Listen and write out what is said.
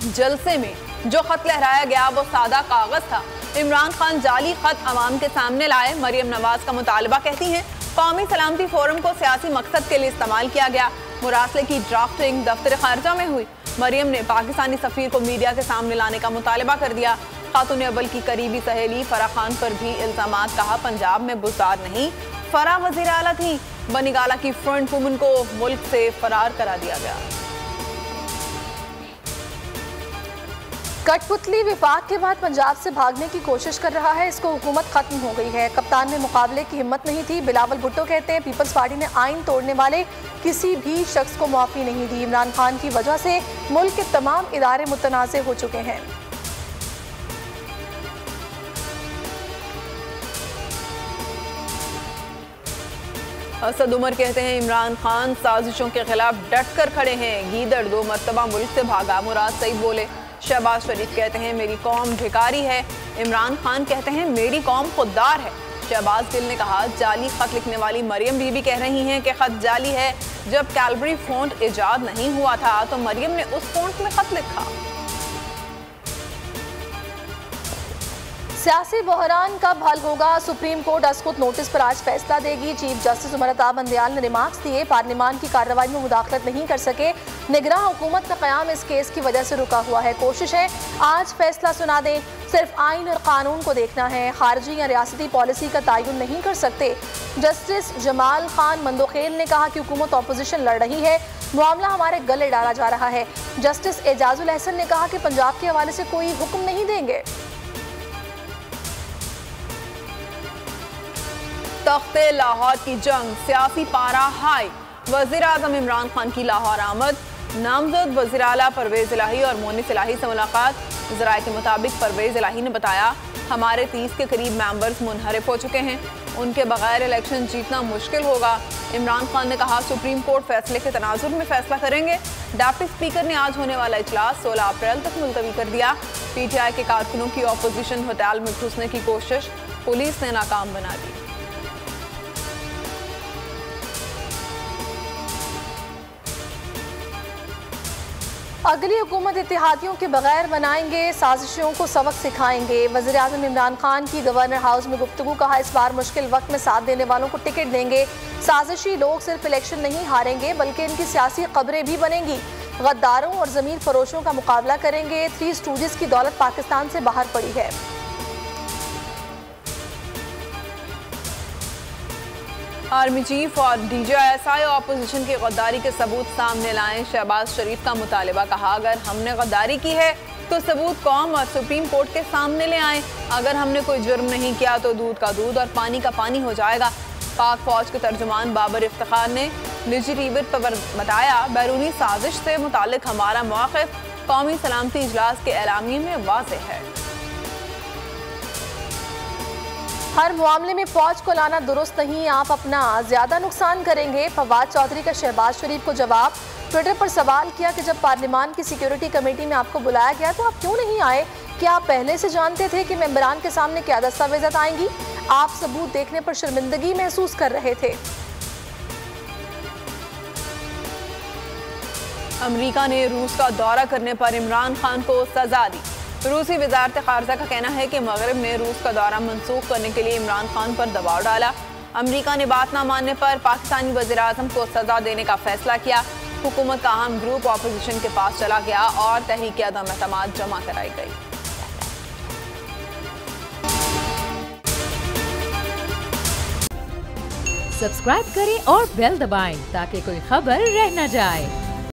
जलसे में जो खत लहराया गया वो सादा कागज था। इमरान खान जाली खत अवाम के सामने लाए। मरियम नवाज का मुतालबा कहती हैं कौमी सलामती फोरम को सियासी मकसद के लिए इस्तेमाल किया गया। मुरासले की ड्राफ्टिंग दफ्तर खारजा में हुई। मरियम ने पाकिस्तानी सफीर को मीडिया के सामने लाने का मुतालबा कर दिया। खातून अव्वल की करीबी सहेली फराह खान पर भी इल्जामात। कहा पंजाब में बुजदार नहीं, फराह वजीर आला थी। बनीगाला की फ्रंट वुमन को मुल्क से फरार करा दिया गया। कठपुतली विफाक के बाद पंजाब से भागने की कोशिश कर रहा है, इसको हुकूमत खत्म हो गई है। कप्तान में मुकाबले की हिम्मत नहीं थी। बिलावल भुट्टो कहते हैं पीपल्स पार्टी ने आइन तोड़ने वाले किसी भी शख्स को माफी नहीं दी। इमरान खान की वजह से मुल्क के तमाम इदारे मुतनाज़े हो चुके हैं। असद उमर कहते हैं इमरान खान साजिशों के खिलाफ डट कर खड़े हैं। गीदड़ 2 मरतबा मुल्क से भागा। मुराद सईद बोले। शहबाज शरीफ कहते हैं मेरी कौम भिखारी है। इमरान खान कहते हैं मेरी कौम खुददार है। शहबाज गिल ने कहा जाली खत लिखने वाली मरियम बीबी कह रही हैं कि खत जाली है। जब कैलबरी फ़ॉन्ट इजाद नहीं हुआ था तो मरियम ने उस फ़ॉन्ट में खत लिखा। सियासी बहरान कब हल होगा? सुप्रीम कोर्ट अस्कुत नोटिस पर आज फैसला देगी। चीफ जस्टिस उमर अता बंदयाल ने रिमार्क्स दिए। पार्लियामान की कार्रवाई में मुदाखलत नहीं कर सके। निगरान हुकूमत का क़याम इस केस की वजह से रुका हुआ है। कोशिश है आज फैसला सुना दें। सिर्फ आइन और कानून को देखना है, खारजी या रियासती पॉलिसी का तयन नहीं कर सकते। जस्टिस जमाल खान मंदोखेल ने कहा कि हुकूमत अपोजिशन लड़ रही है, मामला हमारे गले डाला जा रहा है। जस्टिस एजाजुल हसन ने कहा कि पंजाब के हवाले से कोई हुक्म नहीं देंगे। तख्ते लाहौर की जंग, सियासी पारा हाई। वजीर आजम इमरान खान की लाहौर आमद। नामजद वजीर आला परवेज इलाही और मोनिस इलाही से मुलाकात। ज़राए के मुताबिक परवेज इलाही ने बताया हमारे 30 के करीब मेंबर्स मुनहरिफ हो चुके हैं, उनके बगैर इलेक्शन जीतना मुश्किल होगा। इमरान खान ने कहा सुप्रीम कोर्ट फैसले के तनाजुर में फैसला करेंगे। डिप्टी स्पीकर ने आज होने वाला इजलास 16 अप्रैल तक मुलतवी कर दिया। PTI के कारकुनों की अपोजिशन होटल में घुसने की कोशिश पुलिस ने नाकाम बना दी। अगली हुकूमत इत्तेहादियों के बगैर बनाएंगे, साजिशों को सबक सिखाएंगे। वज़ीर आज़म इमरान खान की गवर्नर हाउस में गुफ्तगू। कहा इस बार मुश्किल वक्त में साथ देने वालों को टिकट देंगे। साजिशी लोग सिर्फ इलेक्शन नहीं हारेंगे बल्कि इनकी सियासी कब्रें भी बनेंगी। गद्दारों और ज़मीन फरोशों का मुकाबला करेंगे। 3 स्टूडेंट्स की दौलत पाकिस्तान से बाहर पड़ी है। आर्मी चीफ और DGISI अपोजिशन की गद्दारी के सबूत सामने लाएं। शहबाज शरीफ का मुतालबा। कहा अगर हमने गद्दारी की है तो सबूत कौम और सुप्रीम कोर्ट के सामने ले आएं। अगर हमने कोई जुर्म नहीं किया तो दूध का दूध और पानी का पानी हो जाएगा। पाक फौज के तर्जुमान बाबर इफ्तिखार ने निजी टीवी पर बताया बैरूनी साजिश से मुतालिक हमारा मौक़िफ़ कौमी सलामती इजलास के एलामिये में वाज़ेह है। हर मामले में फौज को लाना दुरुस्त नहीं, आप अपना ज्यादा नुकसान करेंगे। फवाद चौधरी का शहबाज शरीफ को जवाब। ट्विटर पर सवाल किया कि जब पार्लियामान की सिक्योरिटी कमेटी में आपको बुलाया गया तो आप क्यों नहीं आए? क्या आप पहले से जानते थे कि मेंबरान के सामने क्या दस्तावेज़ात आएंगी? आप सबूत देखने पर शर्मिंदगी महसूस कर रहे थे। अमेरिका ने रूस का दौरा करने पर इमरान खान को सजा दी। रूसी वजारत खारजा का कहना है कि मगरब में रूस का दौरा मनसूख करने के लिए इमरान खान पर दबाव डाला। अमेरिका ने बात ना मानने पर पाकिस्तानी वज़ीर आज़म को सजा देने का फैसला किया। हुकूमत का अहम ग्रुप अपोजिशन के पास चला गया और तहरीक अदम एतमाद जमा कराई गई। सब्सक्राइब करें और बेल दबाएं ताकि कोई खबर रह न जाए।